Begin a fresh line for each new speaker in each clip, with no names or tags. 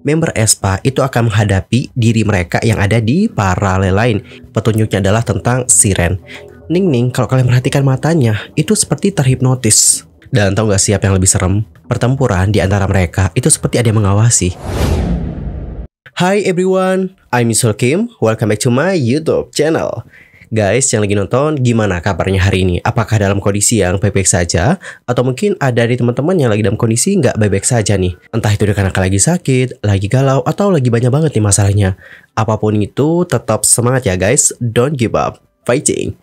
member aespa itu akan menghadapi diri mereka yang ada di paralel lain. Petunjuknya adalah tentang siren. Ning, kalau kalian perhatikan matanya, itu seperti terhipnotis. Dan tahu gak siapa yang lebih serem? Pertempuran di antara mereka itu seperti ada yang mengawasi. Hi everyone, I'm Mr. Kim. Welcome back to my YouTube channel. Guys yang lagi nonton, gimana kabarnya hari ini? Apakah dalam kondisi yang baik-baik saja? Atau mungkin ada di teman-teman yang lagi dalam kondisi nggak baik-baik saja nih? Entah itu karena lagi sakit, lagi galau, atau lagi banyak banget nih masalahnya. Apapun itu, tetap semangat ya guys. Don't give up. Fighting.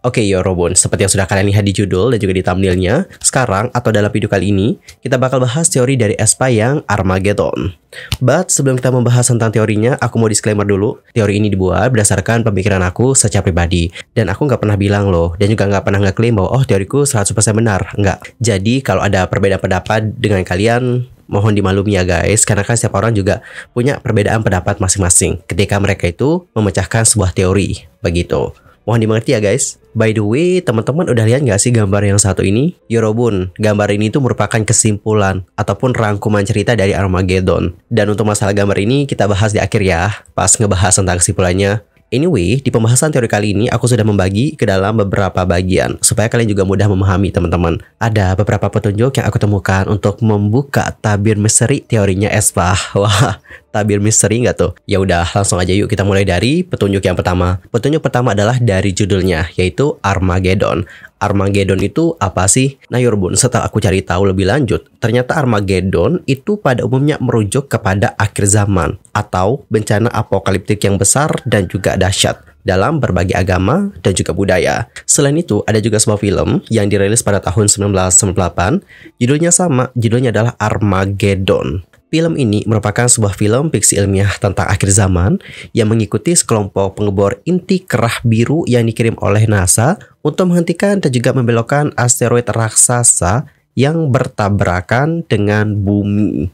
Oke Yorobun, seperti yang sudah kalian lihat di judul dan juga di thumbnailnya, sekarang atau dalam video kali ini, kita bakal bahas teori dari aespa yang Armageddon. But sebelum kita membahas tentang teorinya, aku mau disclaimer dulu. Teori ini dibuat berdasarkan pemikiran aku secara pribadi. Dan aku nggak pernah bilang loh, dan juga nggak pernah ngeklaim bahwa teoriku 100% benar. Nggak. Jadi kalau ada perbedaan pendapat dengan kalian, mohon dimaklumi ya guys, karena kan setiap orang juga punya perbedaan pendapat masing-masing ketika mereka itu memecahkan sebuah teori. Begitu. Mohon dimengerti ya guys. By the way, teman-teman udah lihat nggak sih gambar yang satu ini? Yorobun, gambar ini tuh merupakan kesimpulan ataupun rangkuman cerita dari Armageddon. Dan untuk masalah gambar ini kita bahas di akhir ya, pas ngebahas tentang kesimpulannya. Anyway, di pembahasan teori kali ini aku sudah membagi ke dalam beberapa bagian supaya kalian juga mudah memahami teman-teman. Ada beberapa petunjuk yang aku temukan untuk membuka tabir misteri teorinya aespa. Wah, tabir misteri nggak tuh? Ya udah, langsung aja yuk kita mulai dari petunjuk yang pertama. Petunjuk pertama adalah dari judulnya, yaitu Armageddon. Armageddon itu apa sih? Nah Yorobun, setelah aku cari tahu lebih lanjut, ternyata Armageddon itu pada umumnya merujuk kepada akhir zaman atau bencana apokaliptik yang besar dan juga dahsyat dalam berbagai agama dan juga budaya. Selain itu, ada juga sebuah film yang dirilis pada tahun 1998, judulnya sama, judulnya adalah Armageddon. Film ini merupakan sebuah film fiksi ilmiah tentang akhir zaman yang mengikuti sekelompok pengebor inti kerah biru yang dikirim oleh NASA untuk menghentikan dan juga membelokkan asteroid raksasa yang bertabrakan dengan bumi.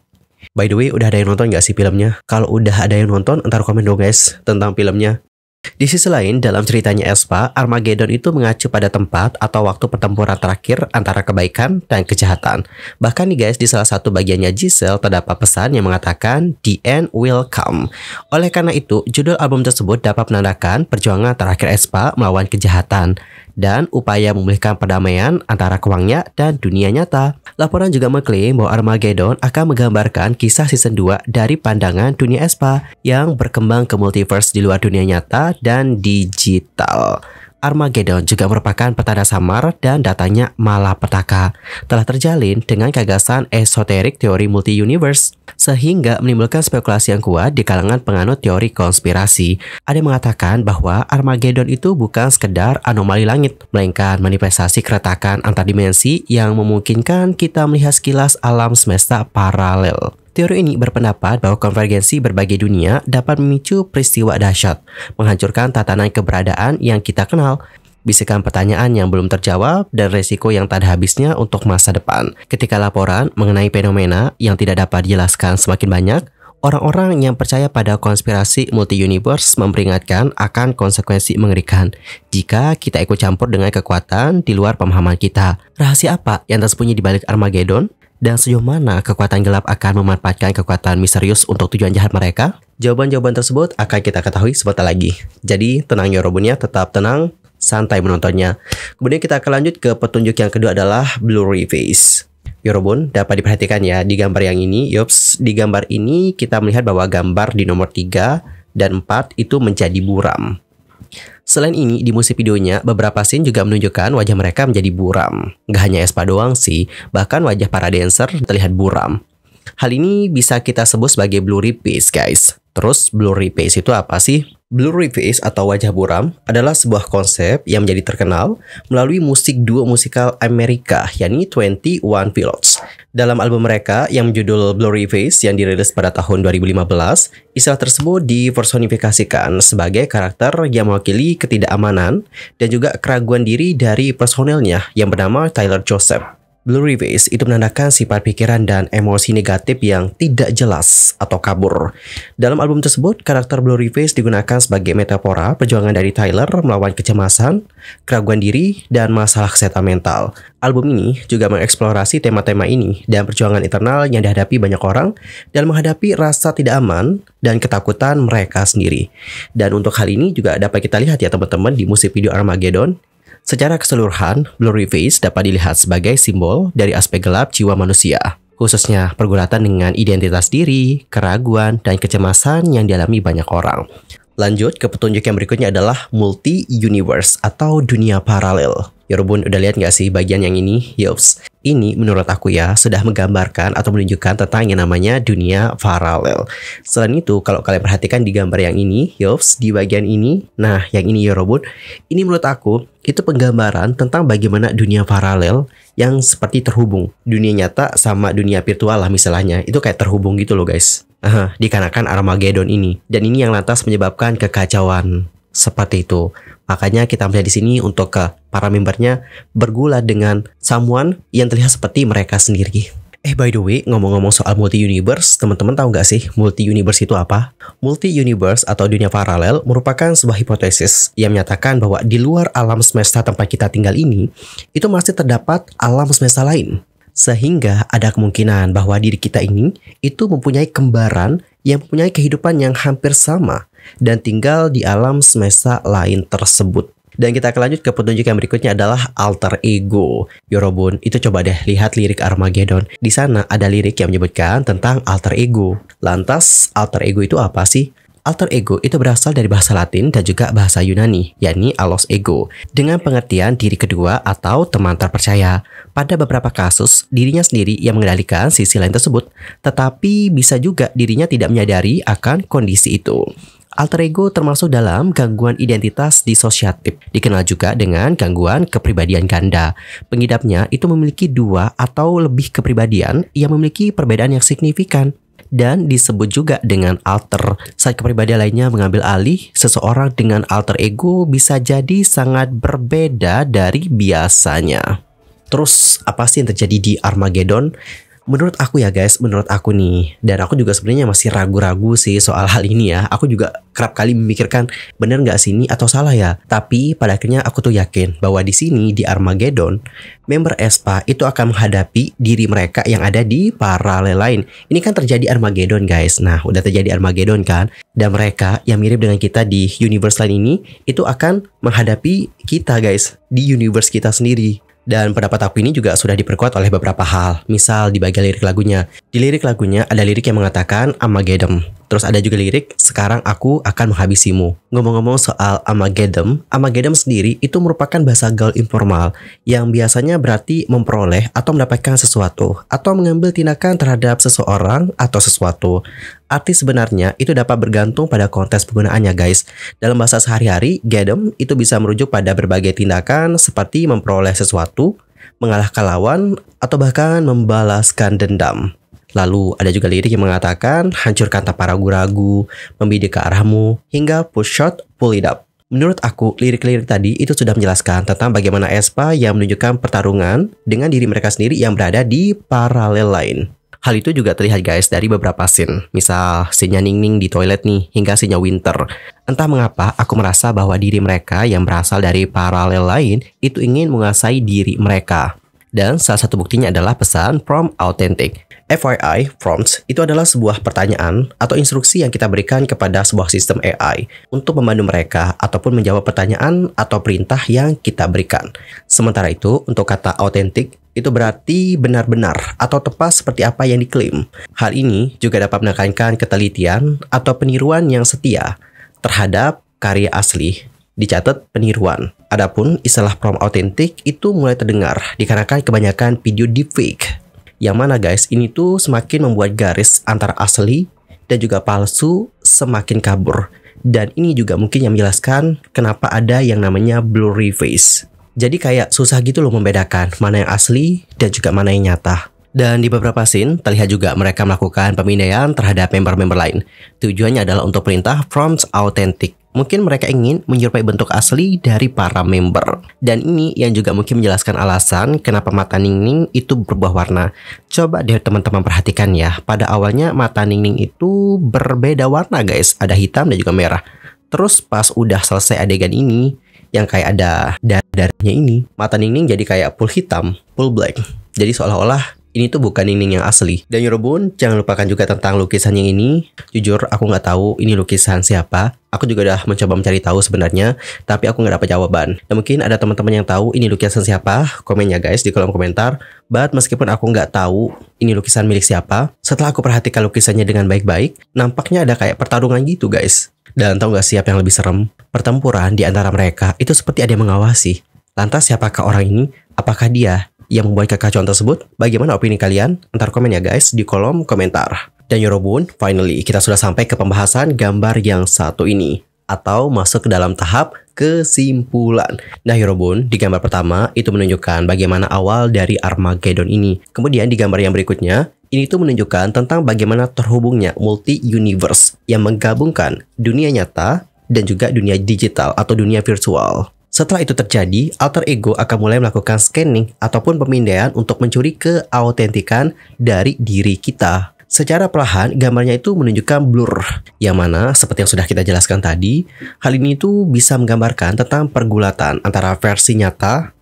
By the way, udah ada yang nonton nggak sih filmnya? Kalau udah ada yang nonton, ntar komen dong guys tentang filmnya. Di sisi lain, dalam ceritanya aespa, Armageddon itu mengacu pada tempat atau waktu pertempuran terakhir antara kebaikan dan kejahatan. Bahkan nih guys, di salah satu bagiannya Giselle terdapat pesan yang mengatakan The End Will Come. Oleh karena itu, judul album tersebut dapat menandakan perjuangan terakhir aespa melawan kejahatan dan upaya memulihkan perdamaian antara Kwangya dan dunia nyata. Laporan juga mengklaim bahwa Armageddon akan menggambarkan kisah season 2 dari pandangan dunia aespa yang berkembang ke multiverse di luar dunia nyata dan digital. Armageddon juga merupakan petanda samar dan datanya malapetaka. Telah terjalin dengan gagasan esoterik teori multi-universe, sehingga menimbulkan spekulasi yang kuat di kalangan penganut teori konspirasi. Ada yang mengatakan bahwa Armageddon itu bukan sekedar anomali langit, melainkan manifestasi keretakan antar dimensi yang memungkinkan kita melihat sekilas alam semesta paralel. Teori ini berpendapat bahwa konvergensi berbagai dunia dapat memicu peristiwa dahsyat, menghancurkan tatanan keberadaan yang kita kenal, bisikan pertanyaan yang belum terjawab, dan resiko yang tak ada habisnya untuk masa depan. Ketika laporan mengenai fenomena yang tidak dapat dijelaskan semakin banyak, orang-orang yang percaya pada konspirasi multi-universe memperingatkan akan konsekuensi mengerikan jika kita ikut campur dengan kekuatan di luar pemahaman kita. Rahasia apa yang tersembunyi di balik Armageddon? Dan sejauh mana kekuatan gelap akan memanfaatkan kekuatan misterius untuk tujuan jahat mereka? Jawaban-jawaban tersebut akan kita ketahui sebentar lagi. Jadi tenang Yorobunnya, tetap tenang, santai menontonnya. Kemudian kita akan lanjut ke petunjuk yang kedua adalah blurry face. Yorobun, dapat diperhatikan ya di gambar yang ini. Yups, di gambar ini kita melihat bahwa gambar di nomor 3 dan 4 itu menjadi buram. Selain ini, di musik videonya, beberapa scene juga menunjukkan wajah mereka menjadi buram. Gak hanya aespa doang sih, bahkan wajah para dancer terlihat buram. Hal ini bisa kita sebut sebagai blurry face guys. Terus blurry face itu apa sih? Blurry face atau wajah buram adalah sebuah konsep yang menjadi terkenal melalui musik duo musikal Amerika, yakni 21 Pilots. Dalam album mereka yang berjudul Blurry Face yang dirilis pada tahun 2015, istilah tersebut dipersonifikasikan sebagai karakter yang mewakili ketidakamanan dan juga keraguan diri dari personelnya yang bernama Tyler Joseph. Blurry face itu menandakan sifat pikiran dan emosi negatif yang tidak jelas atau kabur. Dalam album tersebut, karakter blurry face digunakan sebagai metafora perjuangan dari Tyler melawan kecemasan, keraguan diri, dan masalah kesehatan mental. Album ini juga mengeksplorasi tema-tema ini dan perjuangan internal yang dihadapi banyak orang dalam menghadapi rasa tidak aman dan ketakutan mereka sendiri. Dan untuk hal ini juga dapat kita lihat ya teman-teman di musik video Armageddon. Secara keseluruhan, blurry face dapat dilihat sebagai simbol dari aspek gelap jiwa manusia, khususnya pergulatan dengan identitas diri, keraguan, dan kecemasan yang dialami banyak orang. Lanjut ke petunjuk yang berikutnya adalah multi-universe atau dunia paralel. Yorobun udah lihat nggak sih bagian yang ini? Yops, ini menurut aku ya sudah menggambarkan atau menunjukkan tentang yang namanya dunia paralel. Selain itu, kalau kalian perhatikan di gambar yang ini, yops, di bagian ini, nah yang ini Yorobun, ini menurut aku itu penggambaran tentang bagaimana dunia paralel yang seperti terhubung. Dunia nyata sama dunia virtual lah misalnya, itu kayak terhubung gitu loh guys. Dikarenakan Armageddon ini, dan ini yang lantas menyebabkan kekacauan seperti itu. Makanya kita melihat di sini untuk ke para membernya bergulat dengan someone yang terlihat seperti mereka sendiri. By the way, ngomong-ngomong soal multi-universe, teman-teman tahu nggak sih multi-universe itu apa? Multi-universe atau dunia paralel merupakan sebuah hipotesis yang menyatakan bahwa di luar alam semesta tempat kita tinggal ini, itu masih terdapat alam semesta lain. Sehingga ada kemungkinan bahwa diri kita ini itu mempunyai kembaran yang mempunyai kehidupan yang hampir sama dan tinggal di alam semesta lain tersebut. Dan kita akan lanjut ke petunjuk yang berikutnya adalah alter ego. Yorobun, itu coba deh lihat lirik Armageddon. Di sana ada lirik yang menyebutkan tentang alter ego. Lantas, alter ego itu apa sih? Alter ego itu berasal dari bahasa Latin dan juga bahasa Yunani, yakni allos ego, dengan pengertian diri kedua atau teman terpercaya. Pada beberapa kasus, dirinya sendiri yang mengendalikan sisi lain tersebut, tetapi bisa juga dirinya tidak menyadari akan kondisi itu. Alter ego termasuk dalam gangguan identitas disosiatif, dikenal juga dengan gangguan kepribadian ganda. Pengidapnya itu memiliki dua atau lebih kepribadian yang memiliki perbedaan yang signifikan. Dan disebut juga dengan alter. Saat kepribadian lainnya mengambil alih, seseorang dengan alter ego bisa jadi sangat berbeda dari biasanya. Terus apa sih yang terjadi di Armageddon? Menurut aku ya guys, menurut aku nih, dan aku juga sebenarnya masih ragu-ragu sih soal hal ini ya. Aku juga kerap kali memikirkan bener nggak sih ini atau salah ya. Tapi pada akhirnya aku tuh yakin bahwa di sini di Armageddon, member aespa itu akan menghadapi diri mereka yang ada di paralel lain. Ini kan terjadi Armageddon guys. Nah, udah terjadi Armageddon kan, dan mereka yang mirip dengan kita di universe lain ini itu akan menghadapi kita guys di universe kita sendiri. Dan pendapat aku ini juga sudah diperkuat oleh beberapa hal. Misal di bagian lirik lagunya. Di lirik lagunya ada lirik yang mengatakan Armageddon. Terus ada juga lirik, sekarang aku akan menghabisimu. Ngomong-ngomong soal Armageddon, Armageddon sendiri itu merupakan bahasa gaul informal yang biasanya berarti memperoleh atau mendapatkan sesuatu atau mengambil tindakan terhadap seseorang atau sesuatu. Arti sebenarnya itu dapat bergantung pada konteks penggunaannya guys. Dalam bahasa sehari-hari, Geddon itu bisa merujuk pada berbagai tindakan seperti memperoleh sesuatu, mengalahkan lawan, atau bahkan membalaskan dendam. Lalu ada juga lirik yang mengatakan hancurkan tanpa ragu-ragu, membidik ke arahmu, hingga push shot, pull it up. Menurut aku, lirik-lirik tadi itu sudah menjelaskan tentang bagaimana aespa yang menunjukkan pertarungan dengan diri mereka sendiri yang berada di paralel lain. Hal itu juga terlihat guys dari beberapa scene. Misal scene-nya Ning-Ning di toilet nih, hingga scene-nya Winter. Entah mengapa aku merasa bahwa diri mereka yang berasal dari paralel lain itu ingin menguasai diri mereka. Dan salah satu buktinya adalah pesan prompt authentic. FYI, prompts itu adalah sebuah pertanyaan atau instruksi yang kita berikan kepada sebuah sistem AI untuk membantu mereka ataupun menjawab pertanyaan atau perintah yang kita berikan. Sementara itu, untuk kata authentic itu berarti benar-benar atau tepat seperti apa yang diklaim. Hal ini juga dapat menekankan ketelitian atau peniruan yang setia terhadap karya asli. Dicatat peniruan. Adapun istilah prompt authentic itu mulai terdengar dikarenakan kebanyakan video deepfake. Yang mana guys, ini tuh semakin membuat garis antara asli dan juga palsu semakin kabur. Dan ini juga mungkin yang menjelaskan kenapa ada yang namanya blurry face. Jadi kayak susah gitu loh membedakan mana yang asli dan juga mana yang nyata. Dan di beberapa scene, terlihat juga mereka melakukan pemindaian terhadap member-member lain. Tujuannya adalah untuk perintah prompt authentic. Mungkin mereka ingin menyerupai bentuk asli dari para member. Dan ini yang juga mungkin menjelaskan alasan kenapa mata Ningning itu berubah warna. Coba deh teman-teman perhatikan ya. Pada awalnya mata Ningning itu berbeda warna guys. Ada hitam dan juga merah. Terus pas udah selesai adegan ini, yang kayak ada darahnya ini, mata Ningning jadi kayak full hitam, full black. Jadi seolah-olah ini tuh bukan Ningning yang asli. Dan Yorobun, jangan lupakan juga tentang lukisan yang ini. Jujur, aku nggak tahu ini lukisan siapa. Aku juga udah mencoba mencari tahu sebenarnya, tapi aku nggak dapat jawaban. Dan mungkin ada teman-teman yang tahu ini lukisan siapa, komen ya guys di kolom komentar. But meskipun aku nggak tahu ini lukisan milik siapa, setelah aku perhatikan lukisannya dengan baik-baik, nampaknya ada kayak pertarungan gitu guys. Dan tahu nggak siapa yang lebih serem? Pertempuran di antara mereka itu seperti ada yang mengawasi. Lantas siapakah orang ini? Apakah dia yang membuat kekacauan tersebut? Bagaimana opini kalian? Ntar komen ya guys di kolom komentar. Dan Yorobun, finally kita sudah sampai ke pembahasan gambar yang satu ini. Atau masuk ke dalam tahap kesimpulan. Nah Yorobun, di gambar pertama itu menunjukkan bagaimana awal dari Armageddon ini. Kemudian di gambar yang berikutnya, ini tuh menunjukkan tentang bagaimana terhubungnya multi-universe yang menggabungkan dunia nyata dan juga dunia digital atau dunia virtual. Setelah itu terjadi, alter ego akan mulai melakukan scanning ataupun pemindaian untuk mencuri keautentikan dari diri kita. Secara perlahan, gambarnya itu menunjukkan blur, yang mana seperti yang sudah kita jelaskan tadi, hal ini tuh bisa menggambarkan tentang pergulatan antara versi nyata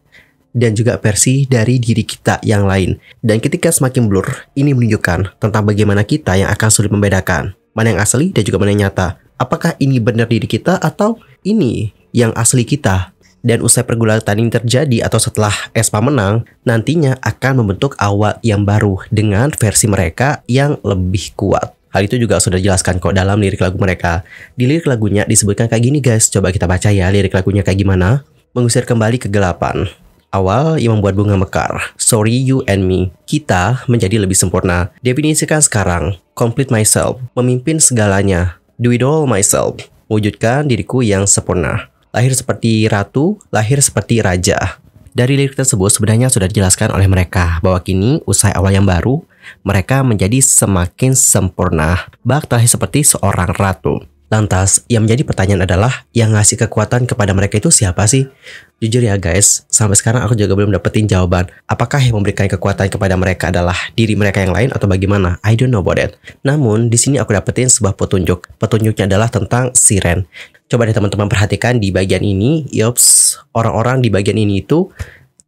dan juga versi dari diri kita yang lain. Dan ketika semakin blur, ini menunjukkan tentang bagaimana kita yang akan sulit membedakan mana yang asli dan juga mana yang nyata. Apakah ini benar diri kita atau ini yang asli kita? Dan usai pergulatan ini terjadi atau setelah Aespa menang, nantinya akan membentuk awal yang baru dengan versi mereka yang lebih kuat. Hal itu juga sudah dijelaskan kok dalam lirik lagu mereka. Di lirik lagunya disebutkan kayak gini guys, coba kita baca ya lirik lagunya kayak gimana. Mengusir kembali kegelapan. Awal yang membuat bunga mekar. Sorry you and me. Kita menjadi lebih sempurna. Definisikan sekarang. Complete myself. Memimpin segalanya. Do it all myself. Wujudkan diriku yang sempurna. Lahir seperti ratu, lahir seperti raja. Dari lirik tersebut sebenarnya sudah dijelaskan oleh mereka bahwa kini usai awal yang baru, mereka menjadi semakin sempurna. Bak terlahir seperti seorang ratu. Lantas, yang menjadi pertanyaan adalah, yang ngasih kekuatan kepada mereka itu siapa sih? Jujur ya guys, sampai sekarang aku juga belum dapetin jawaban. Apakah yang memberikan kekuatan kepada mereka adalah diri mereka yang lain atau bagaimana? I don't know about that. Namun, di sini aku dapetin sebuah petunjuk. Petunjuknya adalah tentang Siren. Coba deh teman-teman perhatikan di bagian ini. Yops, orang-orang di bagian ini itu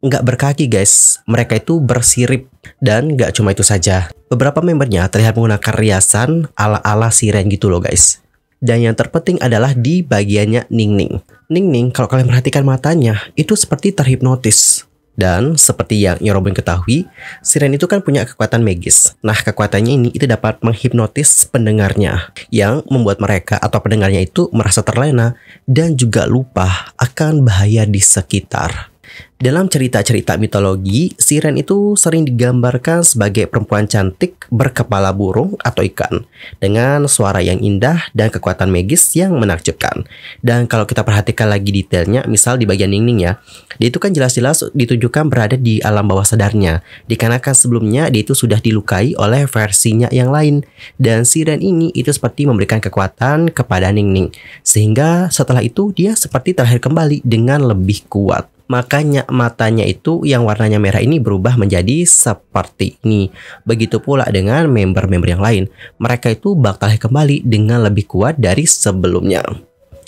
nggak berkaki guys. Mereka itu bersirip. Dan nggak cuma itu saja. Beberapa membernya terlihat menggunakan riasan ala-ala Siren gitu loh guys. Dan yang terpenting adalah di bagiannya Ningning. Ningning kalau kalian perhatikan matanya itu seperti terhipnotis. Dan seperti yang Yorobun ketahui, Siren itu kan punya kekuatan magis. Nah kekuatannya ini itu dapat menghipnotis pendengarnya, yang membuat mereka atau pendengarnya itu merasa terlena dan juga lupa akan bahaya di sekitar. Dalam cerita-cerita mitologi, Siren itu sering digambarkan sebagai perempuan cantik berkepala burung atau ikan dengan suara yang indah dan kekuatan magis yang menakjubkan. Dan kalau kita perhatikan lagi detailnya, misal di bagian Ningning ya, dia itu kan jelas-jelas ditunjukkan berada di alam bawah sadarnya, dikarenakan sebelumnya dia itu sudah dilukai oleh versinya yang lain. Dan Siren ini itu seperti memberikan kekuatan kepada Ningning, sehingga setelah itu dia seperti terlahir kembali dengan lebih kuat. Makanya matanya itu yang warnanya merah ini berubah menjadi seperti ini. Begitu pula dengan member-member yang lain. Mereka itu bakal kembali dengan lebih kuat dari sebelumnya.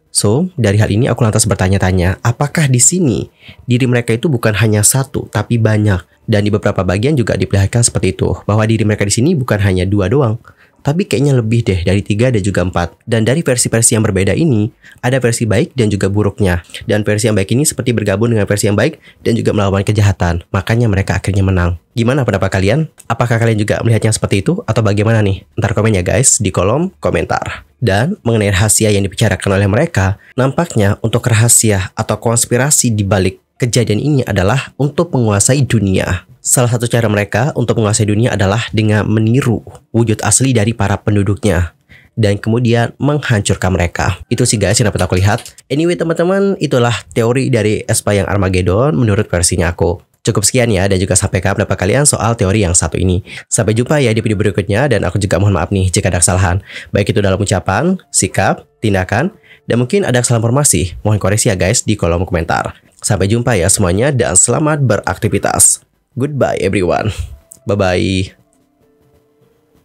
So, dari hal ini aku lantas bertanya-tanya, apakah di sini diri mereka itu bukan hanya satu, tapi banyak? Dan di beberapa bagian juga diperlihatkan seperti itu, bahwa diri mereka di sini bukan hanya dua doang, tapi kayaknya lebih deh dari 3 dan juga 4. Dan dari versi-versi yang berbeda ini, ada versi baik dan juga buruknya. Dan versi yang baik ini seperti bergabung dengan versi yang baik dan juga melawan kejahatan. Makanya mereka akhirnya menang. Gimana pendapat kalian? Apakah kalian juga melihatnya seperti itu? Atau bagaimana nih? Ntar komen ya guys di kolom komentar. Dan mengenai rahasia yang dibicarakan oleh mereka, nampaknya untuk rahasia atau konspirasi di balik kejadian ini adalah untuk menguasai dunia. Salah satu cara mereka untuk menguasai dunia adalah dengan meniru wujud asli dari para penduduknya dan kemudian menghancurkan mereka. Itu sih guys yang dapat aku lihat. Anyway teman-teman, itulah teori dari Aespa yang Armageddon menurut versinya aku. Cukup sekian ya, dan juga sampaikan pendapat kalian soal teori yang satu ini. Sampai jumpa ya di video berikutnya, dan aku juga mohon maaf nih jika ada kesalahan. Baik itu dalam ucapan, sikap, tindakan, dan mungkin ada kesalahan informasi. Mohon koreksi ya guys di kolom komentar. Sampai jumpa ya semuanya, dan selamat beraktivitas. Goodbye everyone. Bye-bye.